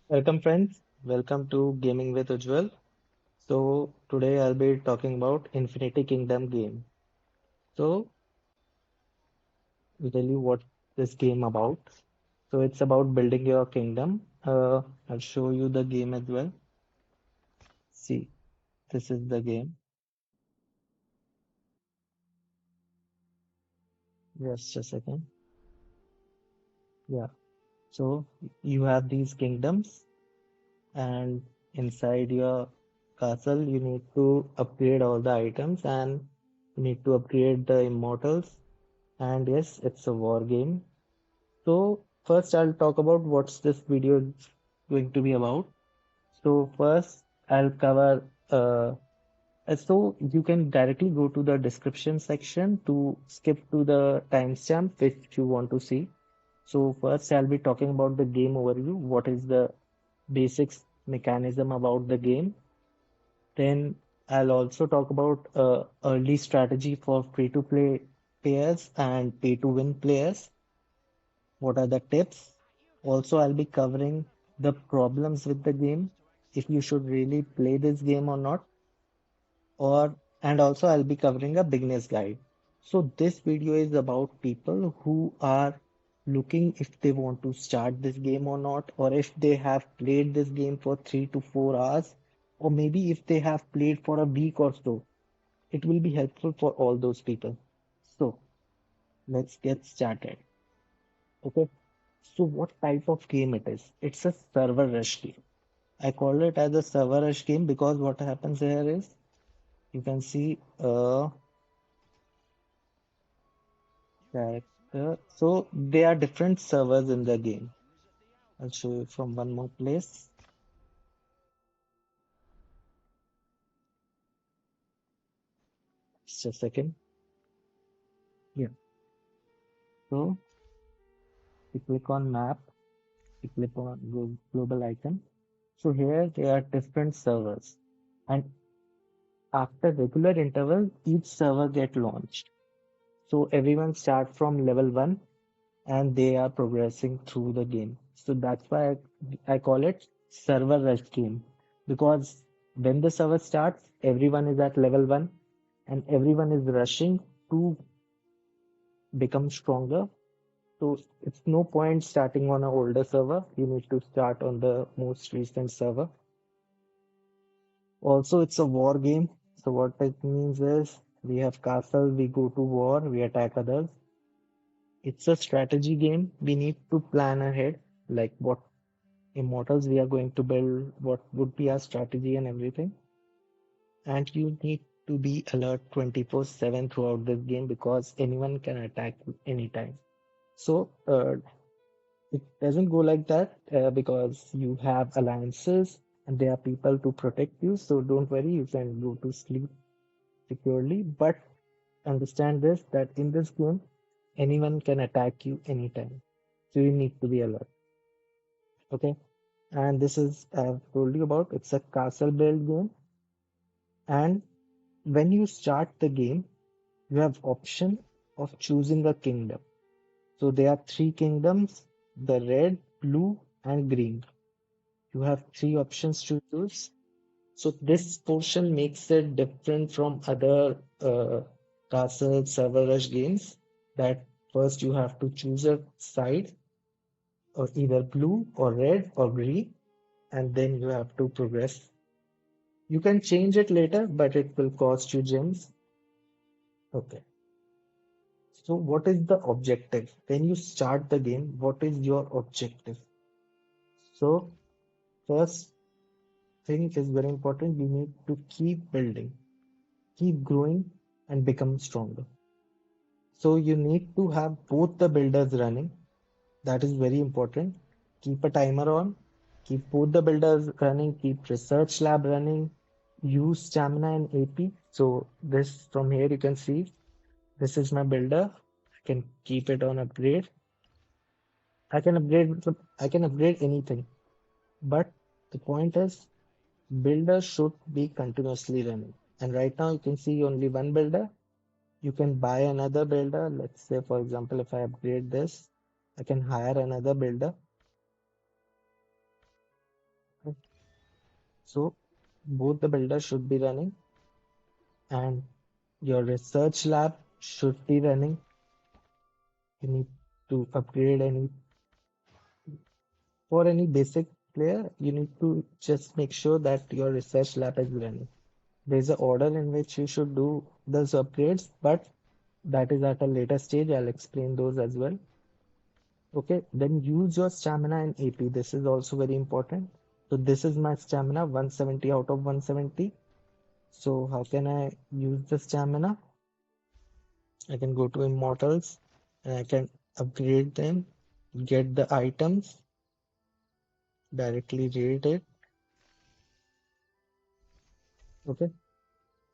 Welcome, friends. Welcome to Gaming with Ujjwal. So, today I'll be talking about Infinity Kingdom game. So, I'll tell you what this game about. So, it's about building your kingdom. I'll show you the game as well. See, this is the game. Just a second. Yeah. So, you have these kingdoms, and inside your castle, you need to upgrade all the items and you need to upgrade the immortals. And yes, it's a war game. So first I'll talk about what's this video is going to be about. So first I'll cover so you can directly go to the description section to skip to the timestamp which you want to see. So first I'll be talking about the game overview, what is the basics mechanism about the game. Then I'll also talk about early strategy for free to play players and pay to win players. What are the tips? Also, I'll be covering the problems with the game, if you should really play this game or not, or and also I'll be covering a beginner's guide. So this video is about people who are looking if they want to start this game or not, or if they have played this game for 3 to 4 hours, or maybe if they have played for a week or so. It will be helpful for all those people. So let's get started. Okay. So what type of game it is? It's a server rush game. I call it as a server rush game because what happens here is you can see a character. So there are different servers in the game. I'll show you from one more place. Just a second. Yeah. So you click on map, you click on global icon. So here there are different servers. And after regular interval, each server get launched. So everyone start from level 1 and they are progressing through the game. So that's why I call it server rush game because when the server starts, everyone is at level 1 and everyone is rushing to become stronger. So it's no point starting on an older server. You need to start on the most recent server. Also, it's a war game. So what it means is we have castle, we go to war, we attack others. It's a strategy game. We need to plan ahead, like what immortals we are going to build, what would be our strategy and everything. And you need to be alert 24/7 throughout this game because anyone can attack you anytime. So it doesn't go like that because you have alliances and there are people to protect you. So don't worry, you can go to sleep securely. But understand this that in this game, anyone can attack you anytime. So you need to be alert. Okay. And this is I've told you about. It's a castle build game. And when you start the game, you have option of choosing a kingdom. So there are three kingdoms: the red, blue, and green. You have three options to choose. So this portion makes it different from other castle server rush games. That first you have to choose a side, or either blue or red or green, and then you have to progress. You can change it later, but it will cost you gems. Okay. So what is the objective? When you start the game, what is your objective? So first thing is very important. You need to keep building, keep growing and become stronger. So you need to have both the builders running. That is very important. Keep a timer on, keep both the builders running, keep research lab running, use stamina and AP. So this from here you can see this is my builder. I can keep it on upgrade. I can upgrade anything. But the point is builder should be continuously running. And right now you can see only one builder. You can buy another builder. Let's say for example if I upgrade this, I can hire another builder. So both the builders should be running, and your research lab should be running. You need to upgrade any for any basic player. You need to just make sure that your research lab is running. There's an order in which you should do those upgrades, but that is at a later stage. I'll explain those as well. Okay, then use your stamina and AP. This is also very important. So this is my stamina, 170 out of 170. So how can I use the stamina? I can go to Immortals and I can upgrade them, get the items, directly read it. Okay,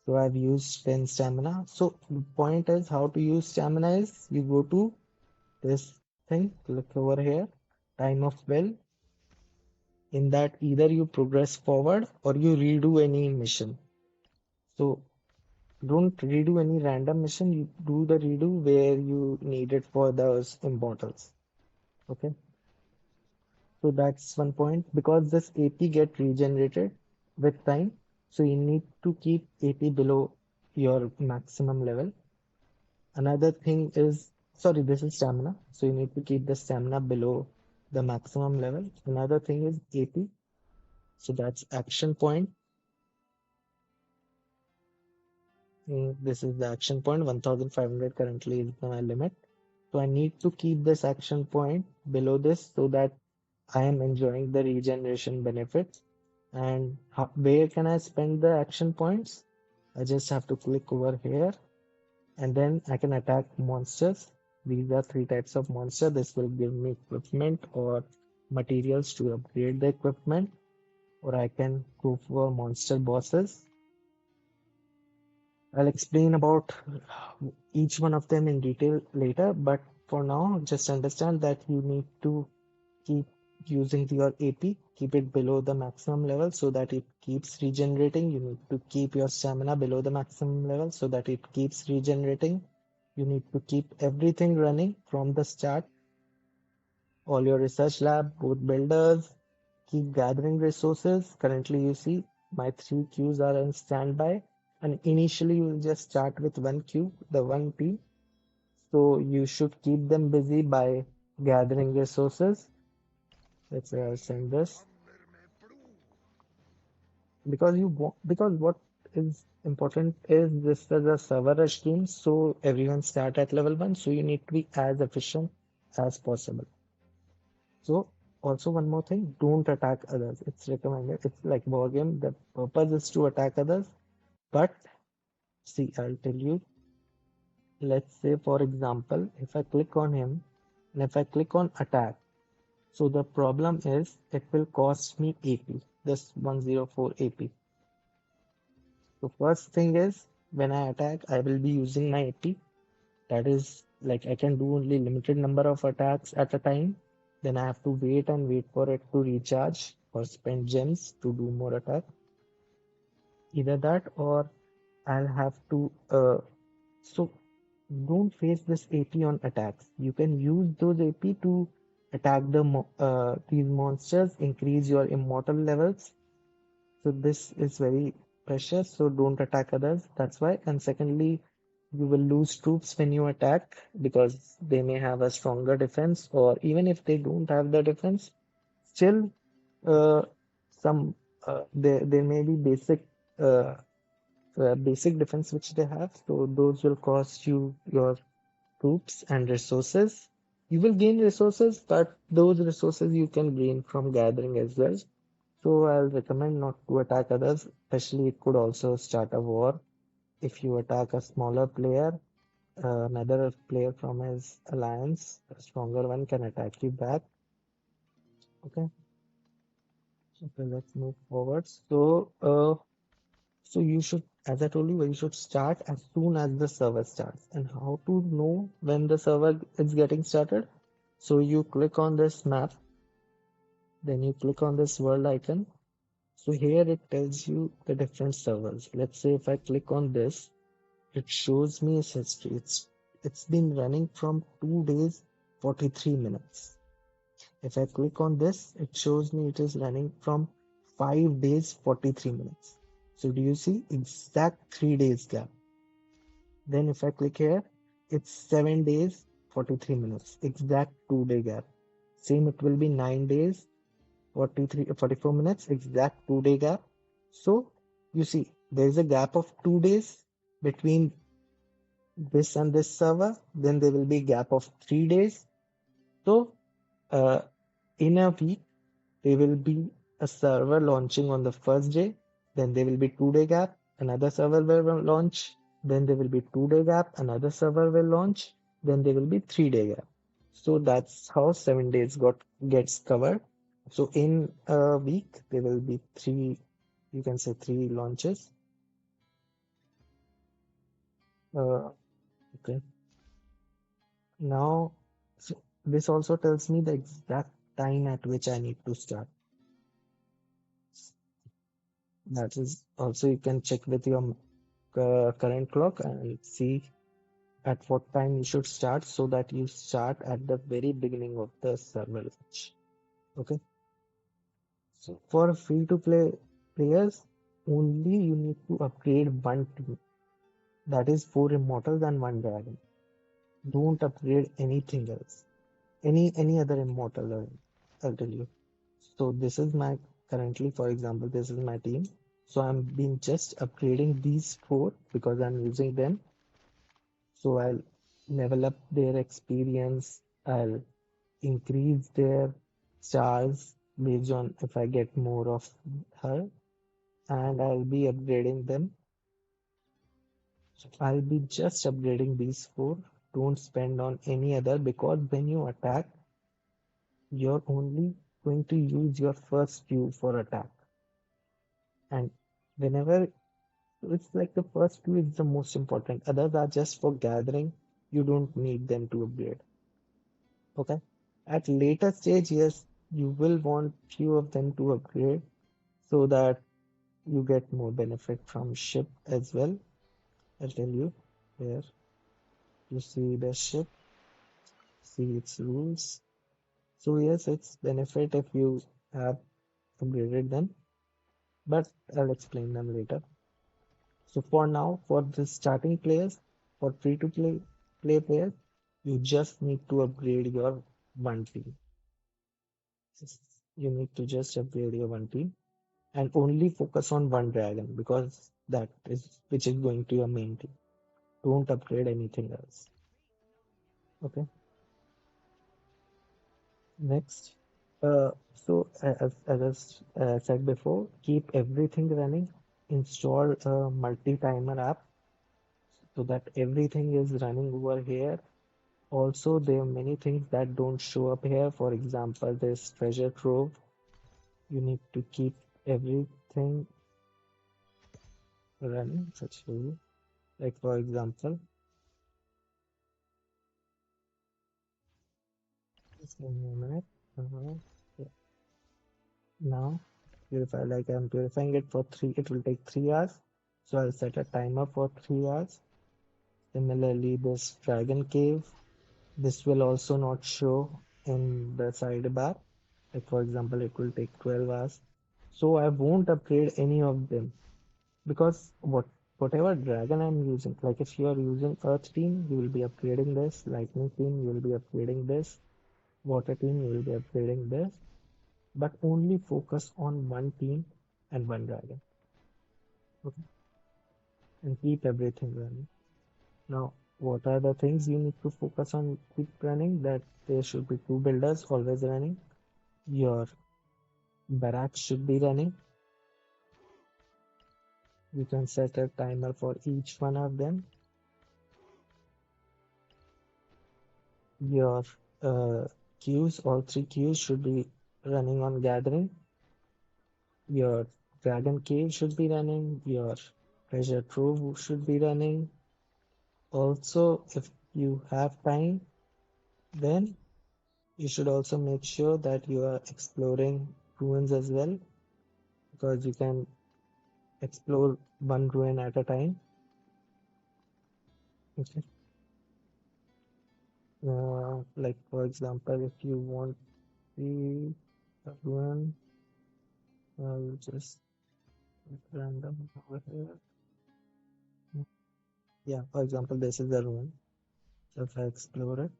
so I've used 10 stamina. So the point is how to use stamina is you go to this thing, click over here, time of will. In that, either you progress forward or you redo any mission. So don't redo any random mission, you do the redo where you need it for those immortals. Okay, so that's one point because this AP get regenerated with time. So you need to keep AP below your maximum level. Another thing is, sorry, this is stamina. So you need to keep the stamina below the maximum level. Another thing is AP. So that's action point. This is the action point. 1500 currently is my limit. So I need to keep this action point below this so that I am enjoying the regeneration benefits. And where can I spend the action points? I just have to click over here and then I can attack monsters. These are three types of monster. This will give me equipment or materials to upgrade the equipment, or I can go for monster bosses. I'll explain about each one of them in detail later, but for now, just understand that you need to keep using your AP, keep it below the maximum level so that it keeps regenerating. You need to keep your stamina below the maximum level so that it keeps regenerating. You need to keep everything running from the start. All your research lab, both builders, keep gathering resources. Currently, you see my three queues are on standby, and initially you will just start with one queue, the one P. So you should keep them busy by gathering resources. Let's say I'll send this because because what is important is this is a server rush game, so everyone start at level 1, so you need to be as efficient as possible. So also one more thing, don't attack others. It's recommended. It's like war game. The purpose is to attack others, but see, I'll tell you. Let's say for example, if I click on him and if I click on attack, so the problem is it will cost me AP, this 104 AP. So first thing is when I attack, I will be using my AP. That is like I can do only limited number of attacks at a time. Then I have to wait and wait for it to recharge or spend gems to do more attack. Either that or I'll have to so don't face this AP on attacks. You can use those AP to attack these monsters, increase your immortal levels. So this is very precious, so don't attack others. That's why. And secondly, you will lose troops when you attack because they may have a stronger defense, or even if they don't have the defense, still uh, some there may be uh, basic defense which they have. So those will cost you your troops and resources. You will gain resources, but those resources you can gain from gathering as well. So I'll recommend not to attack others, especially it could also start a war. If you attack a smaller player, another player from his alliance, a stronger one, can attack you back. Okay, okay, let's move forward. So you should, as I told you, you should start as soon as the server starts. And how to know when the server is getting started? So you click on this map, then you click on this world icon. So here it tells you the different servers. Let's say if I click on this, it shows me its history. It's been running from 2 days, 43 minutes. If I click on this, it shows me it is running from 5 days 43 minutes. So do you see exact 3 days gap? Then if I click here, it's 7 days 43 minutes, exact 2-day gap. Same, it will be 9 days 44 minutes, exact 2-day gap. So you see there is a gap of 2 days between this and this server. Then there will be gap of 3 days. So uh, in a week there will be a server launching on the first day, then there will be 2-day gap, another server will launch, then there will be 2-day gap, another server will launch, then there will be 3-day gap. So that's how 7 days gets covered. So in a week there will be three, you can say, three launches. Okay. Now, so this also tells me the exact time at which I need to start. That is also, you can check with your current clock and see at what time you should start, so that you start at the very beginning of the server launch. Okay. So for free to play players, only you need to upgrade one team. That is 4 immortals and 1 dragon. Don't upgrade anything else. Any other immortal, I'll tell you. So this is my, currently, for example, this is my team. So I'm been just upgrading these four because I'm using them. So I'll level up their experience. I'll increase their stars based on if I get more of her, and I'll be upgrading them. I'll be just upgrading these four. Don't spend on any other, because when you attack, you're only going to use your first few for attack. And whenever, it's like the first two is the most important. Others are just for gathering. You don't need them to upgrade. Okay. At later stage, yes, you will want few of them to upgrade so that you get more benefit from ship as well. I'll tell you here. You see the ship, see its rules. So yes, it's benefit if you have upgraded them, but I'll explain them later. So for now, for the starting players, for free to play players, you just need to upgrade your one team. You need to just upgrade your one team and only focus on one dragon, because that is which is going to your main team. Don't upgrade anything else. Okay. Next. As I said before, keep everything running. Install a multi-timer app so that everything is running over here. Also, there are many things that don't show up here. For example, this treasure trove. You need to keep everything running, such as, like for example, just give me a minute. Yeah. Now, purify, like I'm purifying it for three, it will take 3 hours. So I'll set a timer for 3 hours. Similarly, this dragon cave, this will also not show in the sidebar. Like for example, it will take 12 hours. So I won't upgrade any of them, because whatever dragon I'm using, like if you are using earth team, you will be upgrading this, lightning team, you will be upgrading this, water team, you will be upgrading this, but only focus on one team and one dragon. Okay. And keep everything running. Now, what are the things you need to focus on keep running? That there should be two builders always running. Your barracks should be running. You can set a timer for each one of them. Your queues, all three queues should be running on gathering. Your dragon cave should be running. Your treasure trove should be running. Also, if you have time, then you should also make sure that you are exploring ruins as well, because you can explore one ruin at a time. Okay. Like for example, if you want the ruin, I'll just put random over here. Yeah, for example, this is the room. So if I explore it,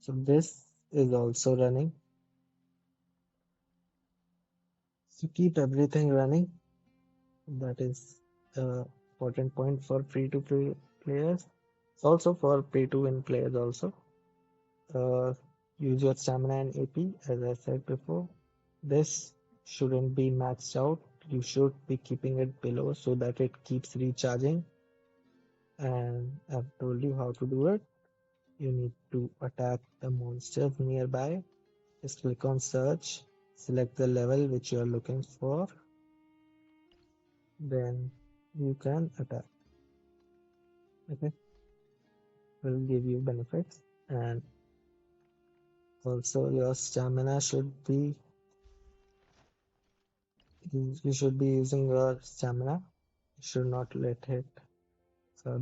so this is also running. So keep everything running. That is important point for free to play players. Also for pay to win players also. Uh, Use your stamina and AP as I said before. This shouldn't be maxed out. You should be keeping it below so that it keeps recharging. And I've told you how to do it. You need to attack the monsters nearby. Just click on search, select the level which you are looking for, then you can attack. Okay, will give you benefits, and also your stamina should be, you should be using your stamina. You should not let it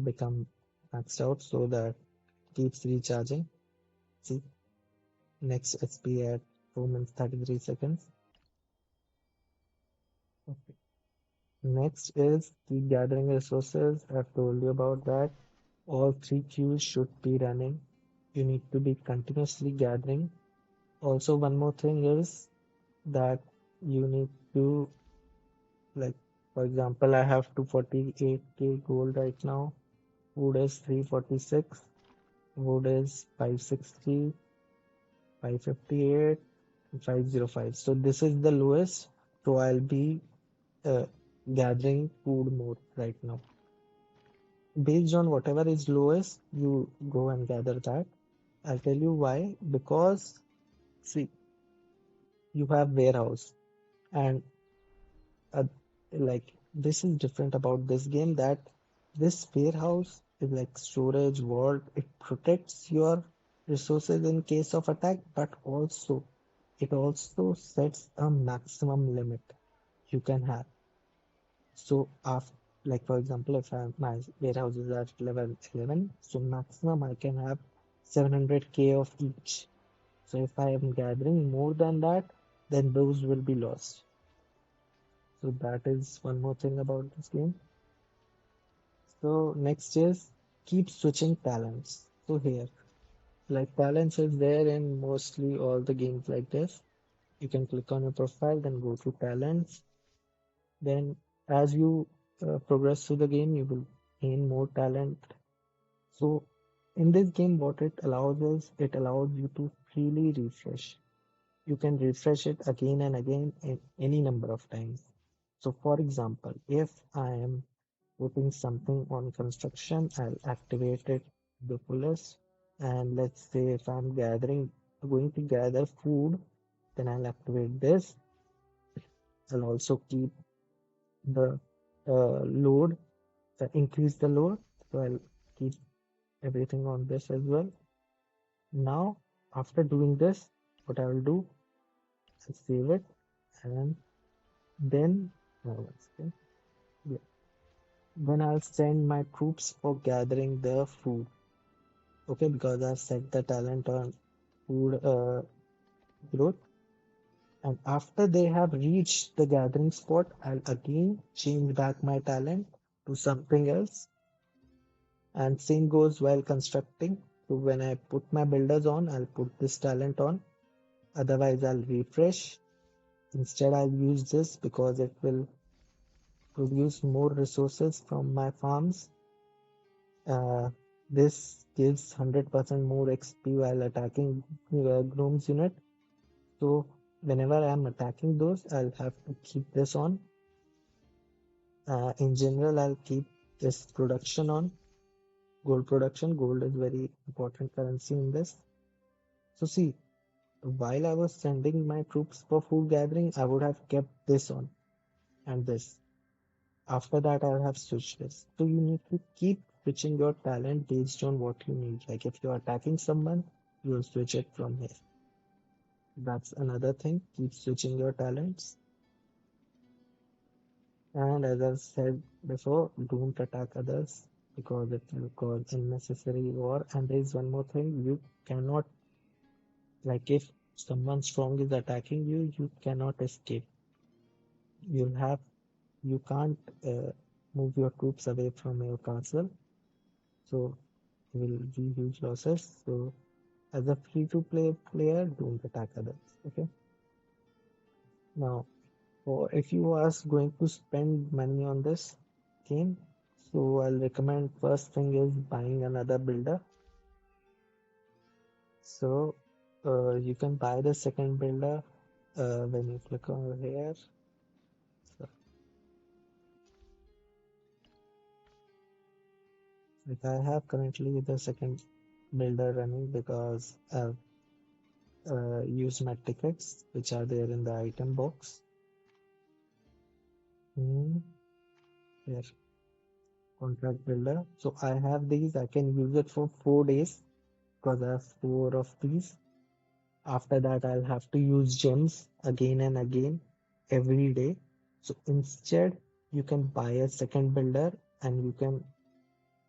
become maxed out so that it keeps recharging. See, next SP at 4 minutes 33 seconds. Okay. Next is keep gathering resources. I've told you about that. All three queues should be running. You need to be continuously gathering. Also, one more thing is that you need to, like, for example, I have 248k gold right now. Wood is 346. Wood is 560, 558, 505. So this is the lowest. So I'll be uh, gathering food more right now. Based on whatever is lowest, you go and gather that. I'll tell you why. Because see, you have warehouse, and uh, like this is different about this game, that this warehouse is like storage vault. It protects your resources in case of attack, but also it also sets a maximum limit you can have. So after, like for example, if my warehouse is at level 11, so maximum I can have 700k of each. So if I am gathering more than that, then those will be lost. So that is one more thing about this game. So next is keep switching talents. So here, like talents is there in mostly all the games like this. You can click on your profile, then go to talents. Then as you progress through the game, you will gain more talent. So in this game, what it allows is it allows you to freely refresh. You can refresh it again and again in any number of times. So for example, if I am putting something on construction, I'll activate it to the fullest. And let's say if I'm going to gather food, then I'll activate this. I'll also keep the load, increase the load. So I'll keep everything on this as well. Now, after doing this, what I will do, I'll save it, and then, one second. Yeah. Then I'll send my troops for gathering the food. Okay, because I've set the talent on food growth. And after they have reached the gathering spot, I'll again change back my talent to something else. And same goes while constructing. So when I put my builders on, I'll put this talent on. Otherwise, I'll refresh. Instead, I'll use this because it will produce more resources from my farms. Uh, this gives 100% more XP while attacking Gnome's unit. So whenever I'm attacking those, I'll have to keep this on. In general, I'll keep this production on. Gold production. Gold is very important currency in this. So see, while I was sending my troops for food gathering, I would have kept this on and this. After that, I have switched this. So you need to keep switching your talent based on what you need. Like if you're attacking someone, you'll switch it from here. That's another thing. Keep switching your talents. And as I've said before, don't attack others because it will cause unnecessary war. And there is one more thing. You cannot, like if someone strong is attacking you, you cannot escape. you'll have you can't move your troops away from your castle, so it will be huge losses. So as a free-to-play player, don't attack others. Okay. Now, or if you are going to spend money on this game, so I'll recommend first thing is buying another builder. So you can buy the second builder when you click over here. So, like I have currently the second builder running because I've used my tickets which are there in the item box. Hmm, here, contract builder. So I have these. I can use it for 4 days because I have four of these. After that, I'll have to use gems again and again every day. So instead, you can buy a second builder and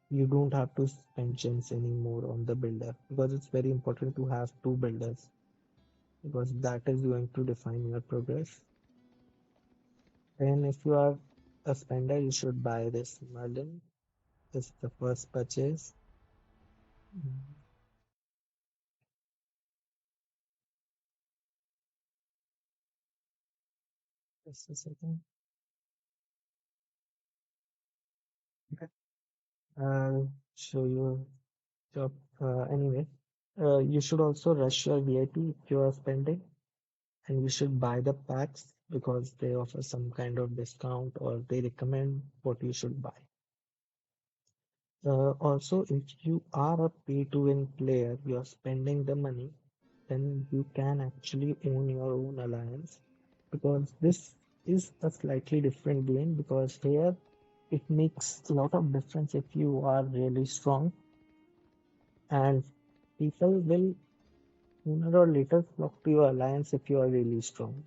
you don't have to spend gems anymore on the builder because it's very important to have two builders because that is going to define your progress. And if you are a spender, you should buy this Merlin. It's the first purchase. Mm, just a second. Okay. I'll show you job anyway. You should also rush your VIP if you are spending, and you should buy the packs because they offer some kind of discount or they recommend what you should buy. Also, if you are a pay-to-win player, you are spending the money, then you can actually own your own alliance because this is a slightly different game because here it makes a lot of difference if you are really strong and people will sooner or later flock to your alliance if you are really strong.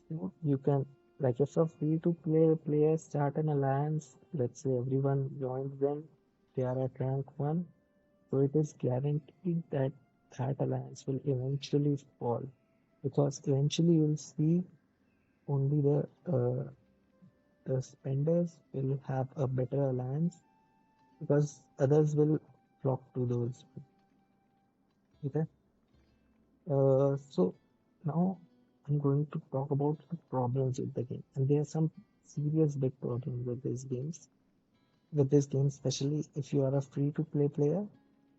So you can, like if a free to play player start an alliance, let's say everyone joins them, they are at rank 1, so it is guaranteed that that alliance will eventually fall because eventually you'll see only the spenders will have a better alliance because others will flock to those. Okay. So now I'm going to talk about the problems with the game, and there are some serious big problems with these games. With this game, especially if you are a free-to-play player,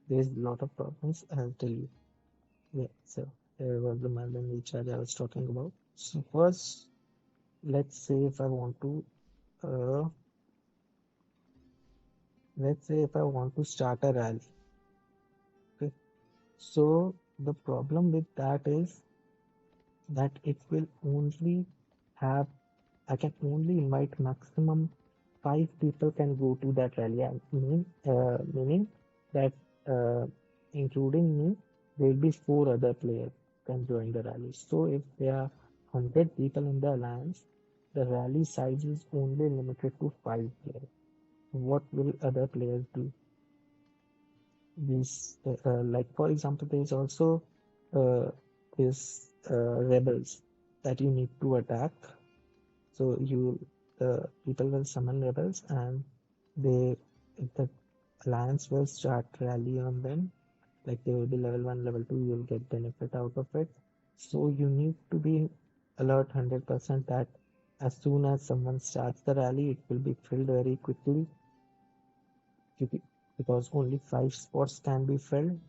there's a lot of problems. I'll tell you. Yeah, so there was the Merlin recharge I was talking about. So first, let's say if I want to, uh, let's say if I want to start a rally. Okay, so the problem with that is that it will only have I can only invite maximum 5 people can go to that rally. Meaning that including me, there will be 4 other players can join the rally. So if there are 100 people in the alliance, the rally size is only limited to 5 players. What will other players do? These, like for example, there is also uh, this rebels that you need to attack. So the people will summon rebels and the alliance will start rally on them. Like they will be level 1, level 2, you'll get benefit out of it. So you need to be alert 100% that as soon as someone starts the rally, it will be filled very quickly because only 5 spots can be filled.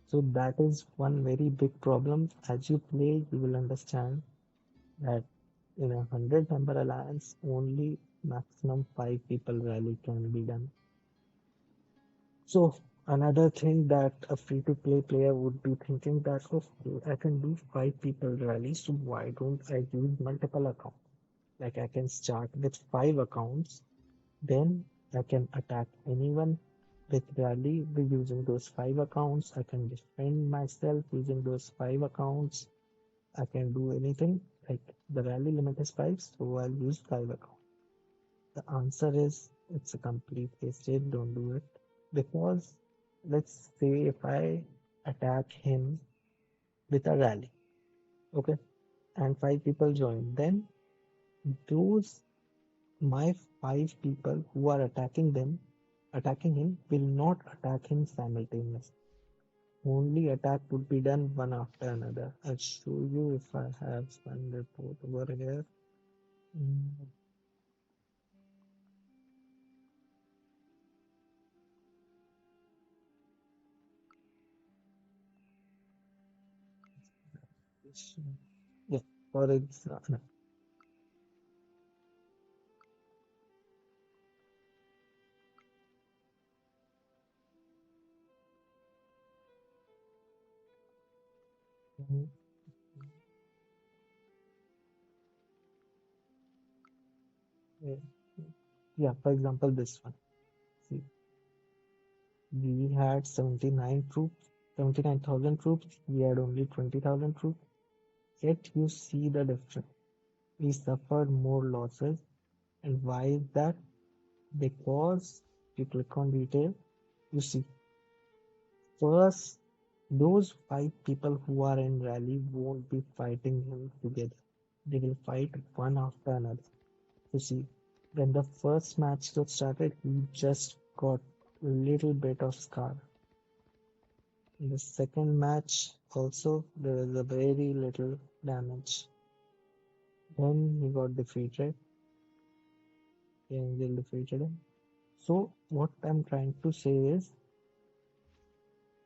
So that is one very big problem. As you play, you will understand that in a 100 member alliance, only maximum 5 people rally can be done. So another thing that a free-to-play player would be thinking that, okay, I can do 5 people rally, so why don't I use multiple accounts? Like I can start with 5 accounts, then I can attack anyone with rally by using those 5 accounts. I can defend myself using those 5 accounts. I can do anything. Like the rally limit is 5, so I'll use 5 accounts. The answer is it's a complete waste. Don't do it. Because let's say if I attack him with a rally, okay, and 5 people join, then Those my five people who are attacking him will not attack him simultaneously. Only attack would be done one after another. I'll show you if I have one report over here. Mm, this one. Yeah, for example, yeah, for example, this one. See, we had 79,000 troops. We had only 20,000 troops. Yet you see the difference. We suffered more losses. And why is that? Because you click on detail, you see first those five people who are in rally won't be fighting him together. They will fight one after another. You see, when the first match got started, he just got a little bit of scar. In the second match, also there was a very little damage. Then he got defeated. Angel defeated him. So what I'm trying to say is,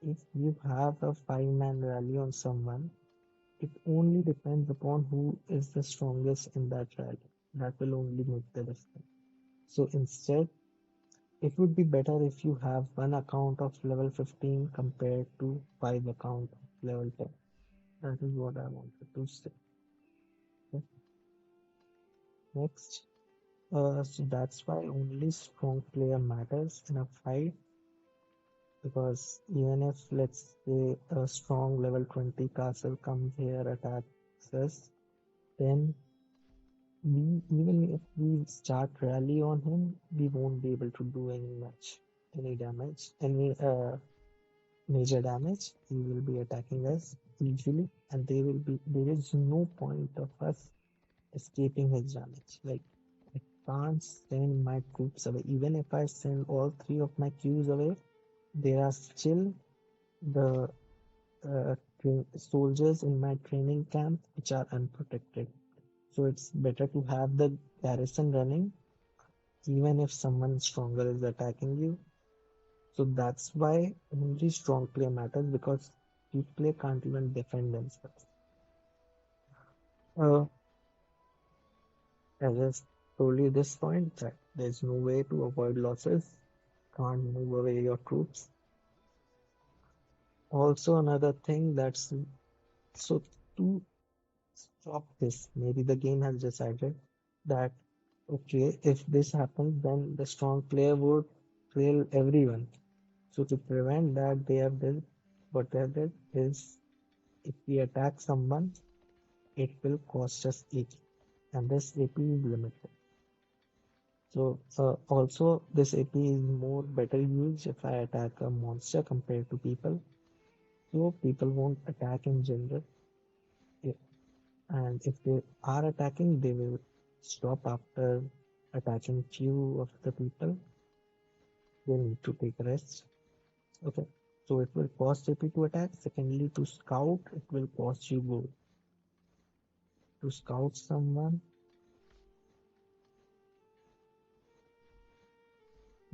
if you have a five-man rally on someone, it only depends upon who is the strongest in that rally. That will only make the difference. So instead, it would be better if you have one account of level 15 compared to five account of level 10. That is what I wanted to say. Okay. Next, so that's why only strong player matters in a fight, because even if let's say a strong level 20 castle comes here attacks us, then we even if we start rally on him, we won't be able to do any damage, any major damage. He will be attacking us easily, and there is no point of us escaping his damage. Like, I can't send my troops away. Even if I send all three of my queues away, there are still the soldiers in my training camp which are unprotected. So it's better to have the garrison running even if someone stronger is attacking you. So that's why only strong play matters, because weak play can't even defend themselves. Uh, as I told you this point, that there's no way to avoid losses, can't move away your troops. Also, another thing that's so to stop this, maybe the game has decided that okay, if this happens, then the strong player would trail everyone. So to prevent that, they have done what they have did is, if we attack someone, it will cost us AP, and this AP is limited. So also this AP is more better used if I attack a monster compared to people. So people won't attack in general. If- And if they are attacking, they will stop after attacking few of the people. They need to take rest. Okay. So it will cost AP to attack. Secondly, to scout, it will cost you gold. To scout someone,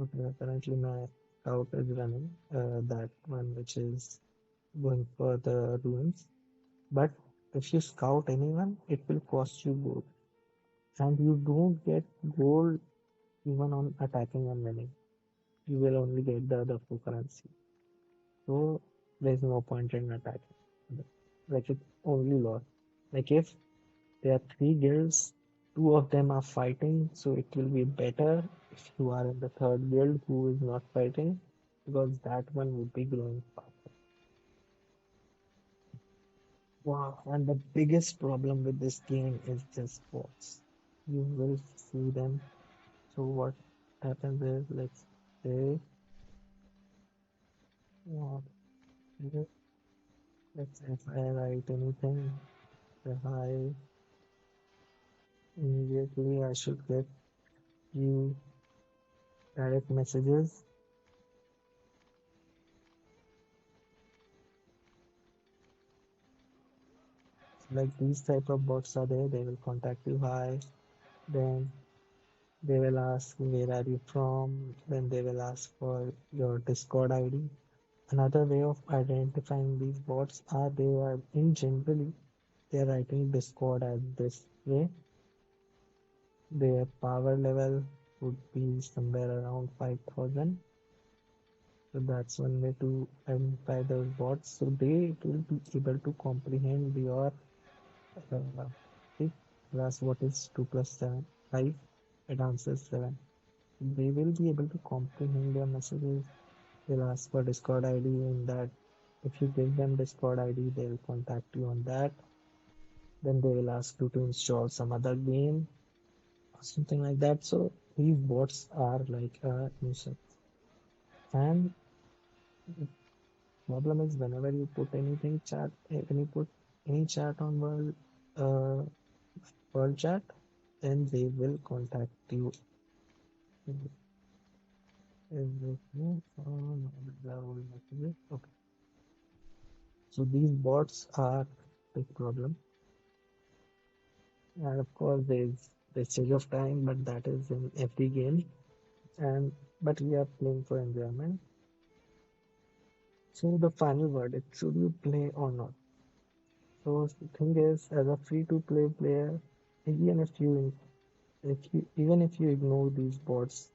okay, currently my scout is running, that one which is going for the ruins. But if you scout anyone, it will cost you gold. And you don't get gold even on attacking and winning. You will only get the other two currency. So there's no point in attacking. Like, it's only loss. Like, if there are three guilds, two of them are fighting, so it will be better if you are in the third guild who is not fighting, because that one would be growing faster. Wow, and the biggest problem with this game is just bots. You will see them. So what happens is, let's say, uh, let's say if I write anything, say hi, Immediately I should get you direct messages like these type of bots are there. They will contact you, hi, then they will ask where are you from, then they will ask for your Discord ID. Another way of identifying these bots are they are in generally they are writing Discord as this way. Their power level would be somewhere around 5,000. So that's one way to identify those bots. So they will be able to comprehend your if you ask what is 2 plus 7, 5, it answers 7. They will be able to comprehend your messages. They'll ask for Discord ID in that. If you give them Discord ID, they'll contact you on that. Then they will ask you to install some other game or something like that. So these bots are like a nuisance. And the problem is whenever you put anything chat, when you put any chat on world chat, then they will contact you. Everything on the old messages. Okay. So these bots are big problem. And of course there's wastage of time, but that is in every game. And but we are playing for enjoyment. So the final verdict, should you play or not? So the thing is, as a free-to-play player, even if you ignore these bots,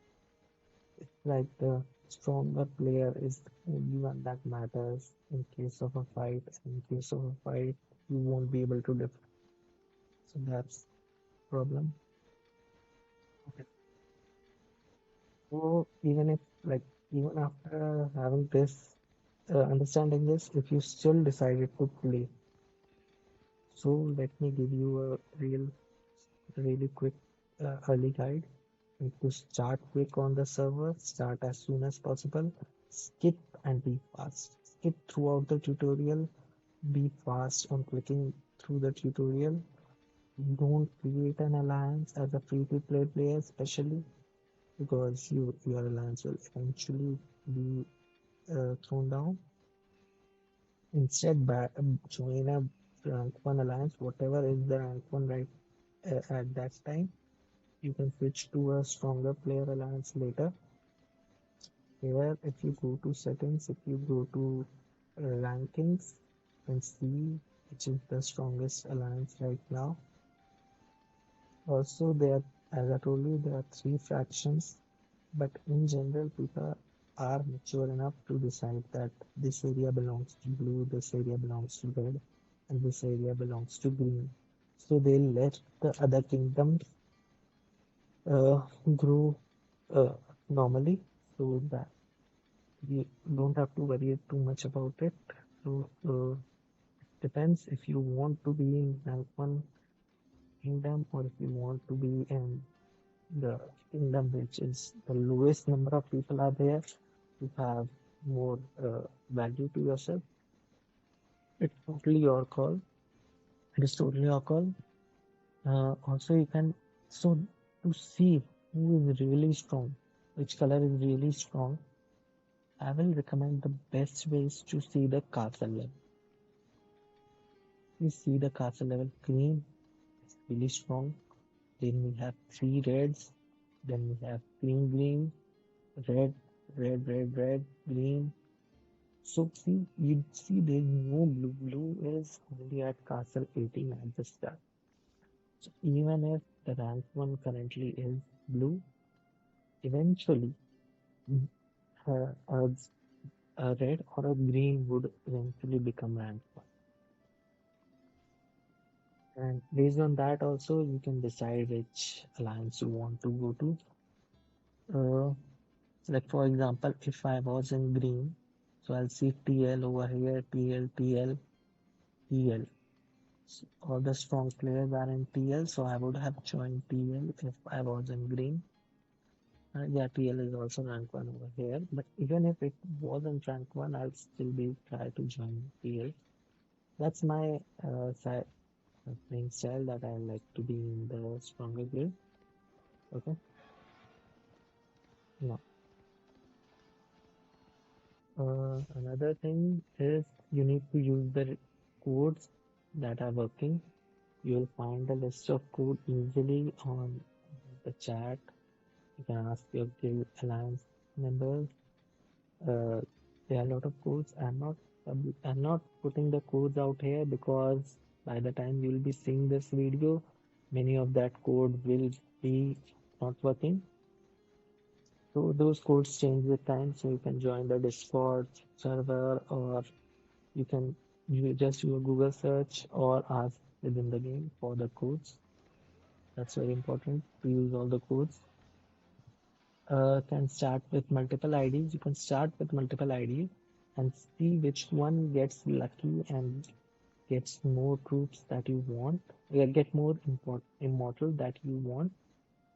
it's like the stronger player is the only one that matters in case of a fight. In case of a fight, you won't be able to defend. So that's problem. Okay. So even after having this understanding this, if you still decided to play, so let me give you a really quick early guide. To start quick on the server, start as soon as possible, skip and be fast. Skip throughout the tutorial, be fast on clicking through the tutorial. Don't create an alliance as a free to play player, especially because your alliance will eventually be thrown down. Instead, join a rank 1 alliance, whatever is the rank 1 right at that time. You can switch to a stronger player alliance later. Here, if you go to settings, if you go to rankings and see which is the strongest alliance right now. Also, there, as I told you, there are three factions, but in general, people are mature enough to decide that this area belongs to blue, this area belongs to red, and this area belongs to green. So they let the other kingdoms uh, grow uh, normally, so that you don't have to worry too much about it. So depends if you want to be in rank one kingdom or if you want to be in the kingdom which is the lowest number of people are there to have more value to yourself. It's totally your call. It is totally your call. Also, you can so to see who is really strong, which color is really strong. I will recommend the best ways to see the castle level. You see the castle level green is really strong. Then we have three reds. Then we have green, green, red, red, green. So see, you see there's no blue. Blue is only at castle 18 at the start. So even if the rank 1 currently is blue, eventually mm, a, a red or a green would eventually become rank 1. And based on that also you can decide which alliance you want to go to. Uh, like for example, if I was in green, so I'll see TL over here, TL, TL, TL. All the strong players are in TL, so I would have joined TL if I was in green. Yeah, TL is also rank 1 over here, but even if it wasn't rank 1, I'll still be try to join TL. That's my side. playing style that I like to be in the stronger gear. Okay. Now, another thing is you need to use the codes that are working. You'll find a list of code easily on the chat. You can ask your guild alliance members. Uh, there are a lot of codes. I'm not putting the codes out here because by the time you'll be seeing this video, many of that code will be not working. So those codes change with time. So you can join the Discord server, or you just do a Google search or ask within the game for the codes. That's very important to use all the codes. Can start with multiple IDs. You can start with multiple IDs and see which one gets lucky and gets more troops that you want. Get more immortal that you want,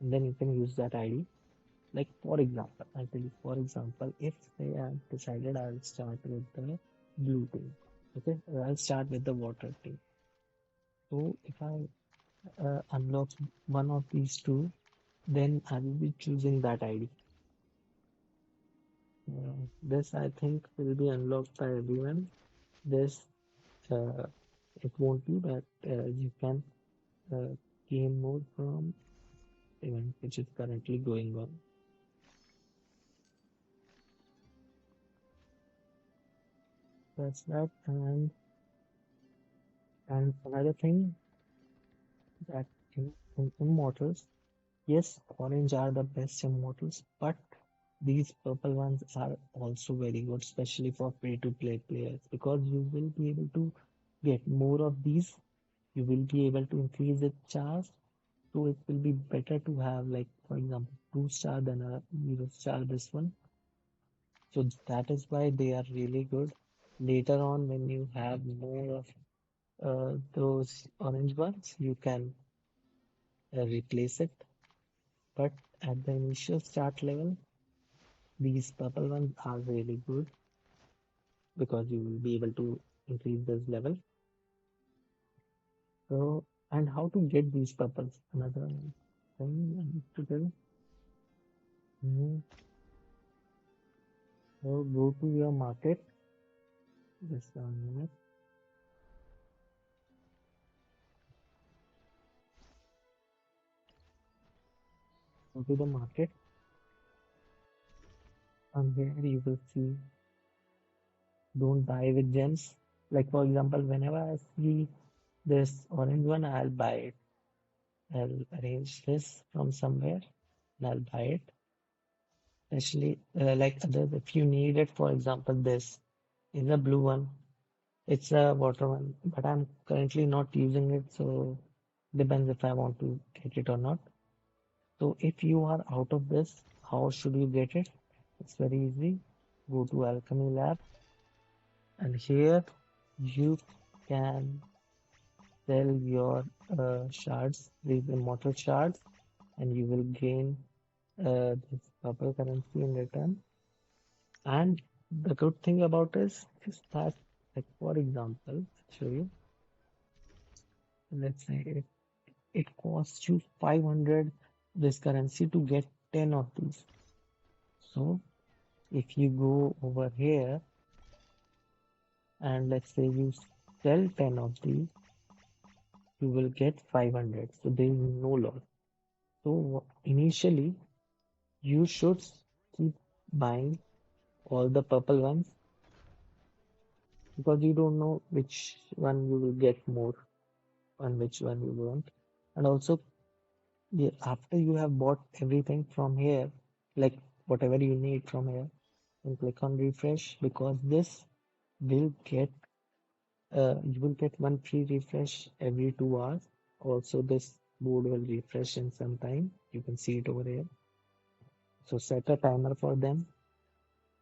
and then you can use that ID. Like for example, I'll tell you. For example, if say I've decided I'll start with the blue team. Okay, I'll start with the water team. So if I unlock one of these two, then I will be choosing that ID. This I think will be unlocked by everyone. This uh, it won't be, but you can uh, gain more from event which is currently going on. That's that, and another thing that in immortals, yes, orange are the best immortals, but these purple ones are also very good, especially for free-to-play players, because you will be able to get more of these. You will be able to increase its charge, so it will be better to have, like, for example, 2 star than a 0 star. This one, so that is why they are really good. Later on, when you have more of those orange ones, you can replace it. But at the initial start level, these purple ones are really good because you will be able to increase this level. So, and how to get these purples? Another thing I need to tell. Mhm. So go to your market. Just a minute. Go to the market, and here you will see don't buy with gems. Like for example, whenever I see this orange one, I'll buy it. I'll arrange this from somewhere and I'll buy it. Especially like others, if you need it, for example, this is a blue one. It's a water one, but I'm currently not using it, so depends if I want to get it or not. So if you are out of this, how should you get it? It's very easy. Go to Alchemy Lab, and here you can sell your shards, these immortal shards, and you will gain this purple currency in return. And the good thing about this is that, like for example, I'll show you. Let's say it costs you 500 this currency to get 10 of these. So if you go over here and let's say you sell 10 of these, you will get 500. So there is no loss. So initially, you should keep buying all the purple ones because you don't know which one you will get more and which one you won't. And also, yeah, after you have bought everything from here, like whatever you need from here, and click on refresh because this will get you will get one free refresh every 2 hours. Also, this board will refresh in some time. You can see it over here. So set a timer for them.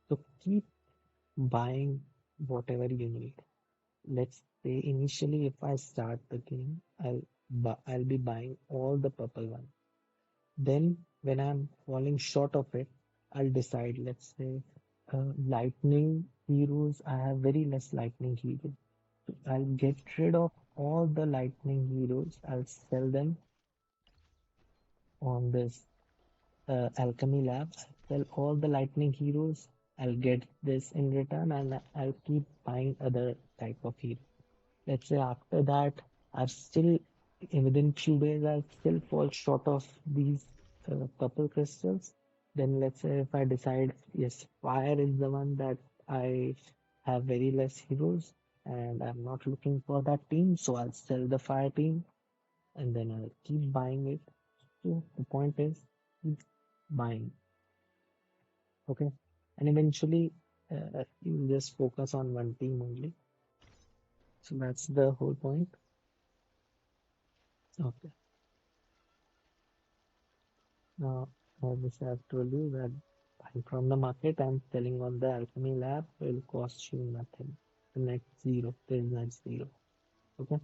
So keep buying whatever you need. Let's say initially if I start the game, I'll be buying all the purple one. Then when I'm falling short of it, I'll decide. Let's say lightning heroes. I have very less lightning heroes. So I'll get rid of all the lightning heroes. I'll sell them on this alchemy lab. I'll sell all the lightning heroes. I'll get this in return and I'll keep buying other type of heroes. Let's say after that, I've still, within few days, I'll still fall short of these purple crystals. Then let's say if I decide, yes, fire is the one that I have very less heroes and I'm not looking for that team, so I'll sell the fire team and then I'll keep buying it. So the point is, keep buying, okay? And eventually, you just focus on one team only. So that's the whole point. Okay. Now, as I've told you that buying from the market and selling on the alchemy lab will cost you nothing. The net zero. There is net zero. Okay.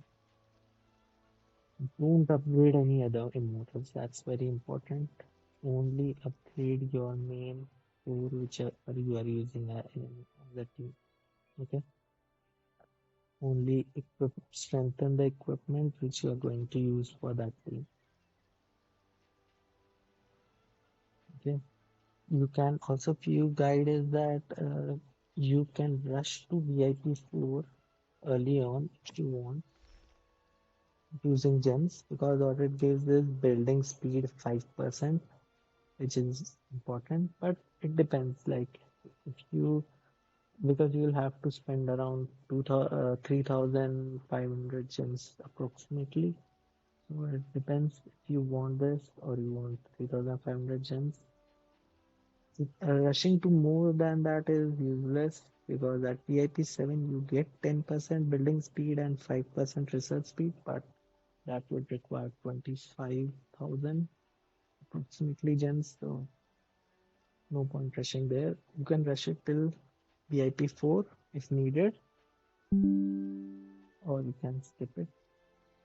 Don't upgrade any other immortals. That's very important. Only upgrade your main core whichever you are using in the team. Okay. Only strengthen the equipment which you are going to use for that team. Okay. You can also few guide is that you can rush to VIP 4 early on if you want using gems because what it gives is building speed 5%, which is important, but it depends. Like if you because you'll have to spend around 3,500 gems approximately. So it depends if you want this or you want 3,500 gems. Rushing to more than that is useless because at VIP 7 you get 10% building speed and 5% research speed, but that would require 25,000 approximately gems, so no point rushing there. You can rush it till VIP 4 if needed, or you can skip it,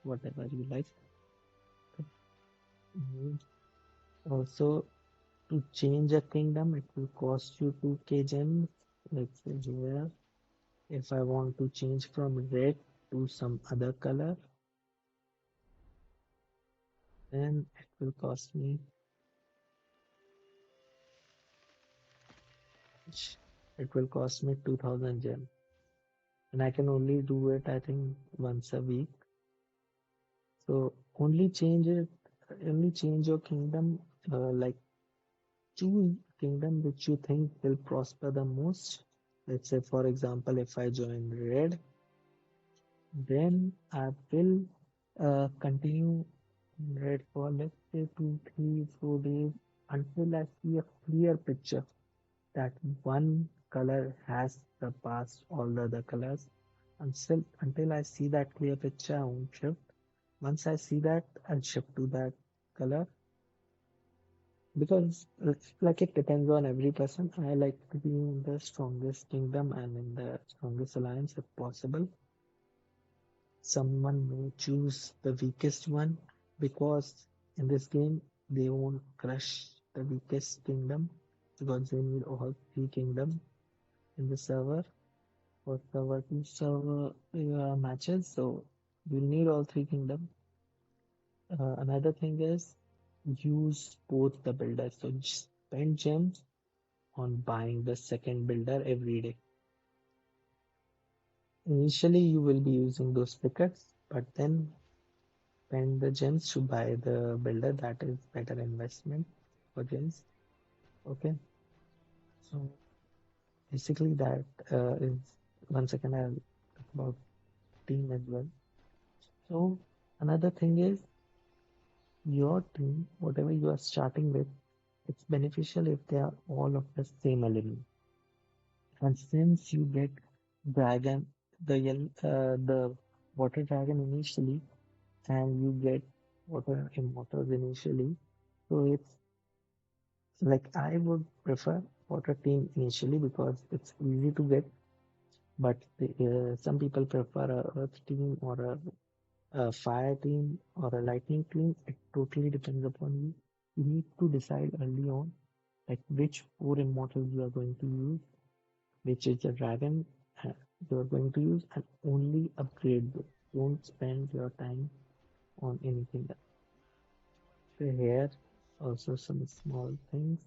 whatever you like. Mhm. Also, to change a kingdom, it will cost you 2k gems. Let's say here. If I want to change from red to some other color, then it will cost me it will cost me 2000 gem, and I can only do it I think once a week. So only change your kingdom, like choose kingdom which you think will prosper the most. Let's say for example, if I join red, then I will continue red for let's say 2, 3, 4 days until I see a clear picture that one color has surpassed all the other colors. Until I see that clear picture, I won't shift. Once I see that, I'll shift to that color because it's like it depends on every person. I like to be in the strongest kingdom and in the strongest alliance if possible. Someone may choose the weakest one because in this game they won't crush the weakest kingdom because they need all three kingdom in the server for server to server matches. So you need all three kingdom. Another thing is use both the builders. So just spend gems on buying the second builder every day. Initially, you will be using those tickets, but then spend the gems to buy the builder. That is better investment for gems. Okay, so basically that is 1 second. I'll talk about team as well. So another thing is your team, whatever you are starting with, it's beneficial if they are all of the same element. And since you get dragon, the water dragon initially, and you get water immortals initially, so it's like I would prefer water team initially because it's easy to get. But some people prefer a earth team or a fire team or a lightning team. It totally depends upon you. You need to decide early on like which four immortals you are going to use, which is the dragon, you're going to use, and only upgrade those. Don't spend your time on anything else. So here also some small things.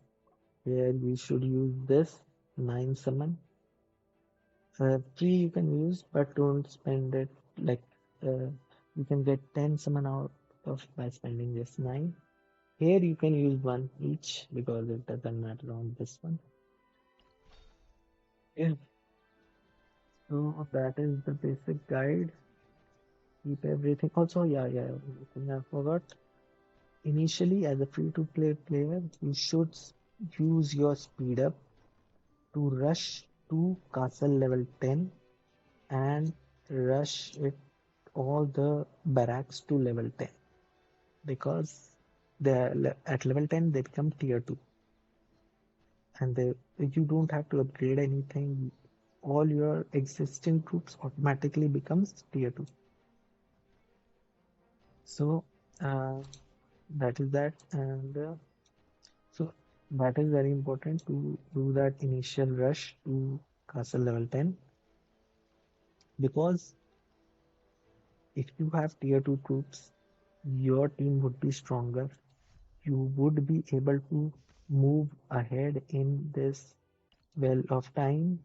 Here we should use this 9 summon. Free you can use, but don't spend it like uh, you can get 10 summon out of by spending this 9. Here you can use one each because it doesn't matter on this one. Yeah, so that is the basic guide. Keep everything. Also, yeah, one thing I forgot. Initially, as a free-to-play player, you should use your speed up to rush to castle level 10 and rush it all the barracks to level 10 because at level 10 they become tier 2 and you don't have to upgrade anything. All your existing troops automatically becomes tier 2. So uh, that is that, and so that is very important to do that initial rush to castle level 10 because if you have tier 2 troops, your team would be stronger. You would be able to move ahead in this well of time.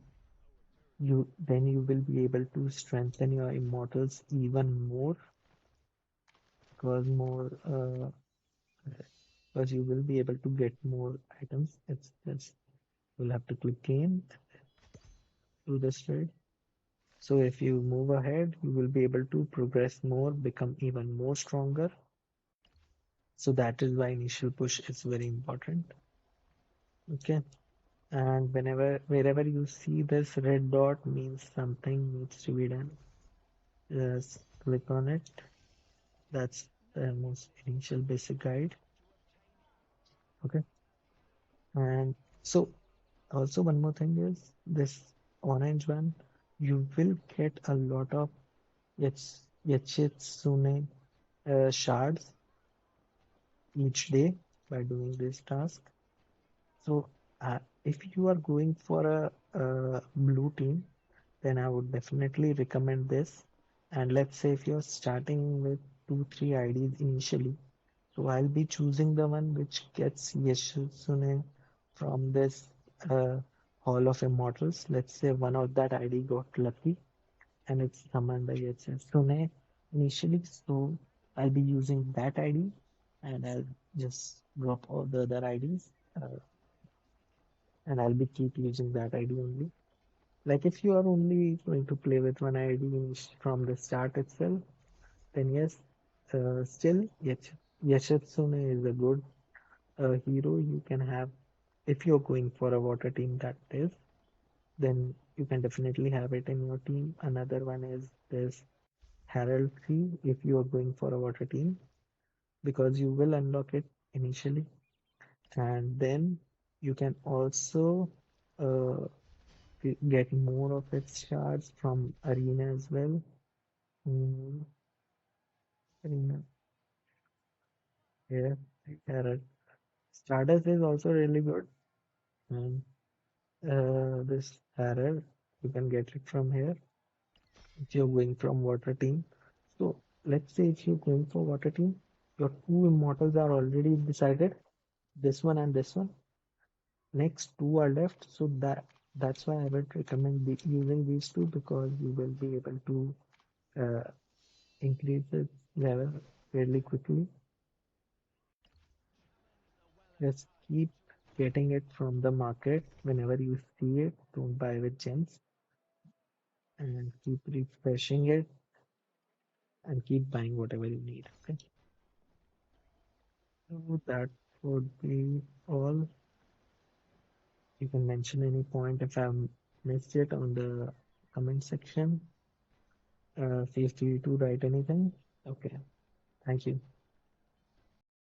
You will be able to strengthen your immortals even more because more because you will be able to get more items. It's just you'll have to click game to this trade. So if you move ahead, you will be able to progress more, become even more stronger. So that is why initial push is very important. Okay. And wherever you see this red dot means something needs to be done. Just click on it. That's the most initial basic guide. Okay. And so also one more thing is this orange one, you will get a lot of Yachitsune shards each day by doing this task. So if you are going for a blue team, then I would definitely recommend this. And let's say if you're starting with 2, 3 IDs initially, so I'll be choosing the one which gets Yeshusune from this uh, Hall of Immortals. Let's say one of that ID got lucky and it's summoned by Yeshusune initially. So I'll be using that ID and I'll just drop all the other IDs and I'll be keep using that ID only. Like if you are only going to play with one ID from the start itself, then yes, still Yashitsune is a good hero you can have if you're going for a water team that is, then you can definitely have it in your team. Another one is this Heraldry if you are going for a water team because you will unlock it initially and then you can also uh, get more of its shards from arena as well. Mm, arena, yeah, Herald. Stardust is also really good. And this Herald, you can get it from here if you're going from water team. So let's say if you're going for water team, your two immortals are already decided, this one and this one. Next two are left, so that's why I would recommend using these two because you will be able to uh, increase its level fairly quickly. Just keep getting it from the market whenever you see it. Don't buy with gems and keep refreshing it and keep buying whatever you need. Okay. So that would be all. You can mention any point if I've missed it on the comment section. Feel free to write anything. Okay. Thank you.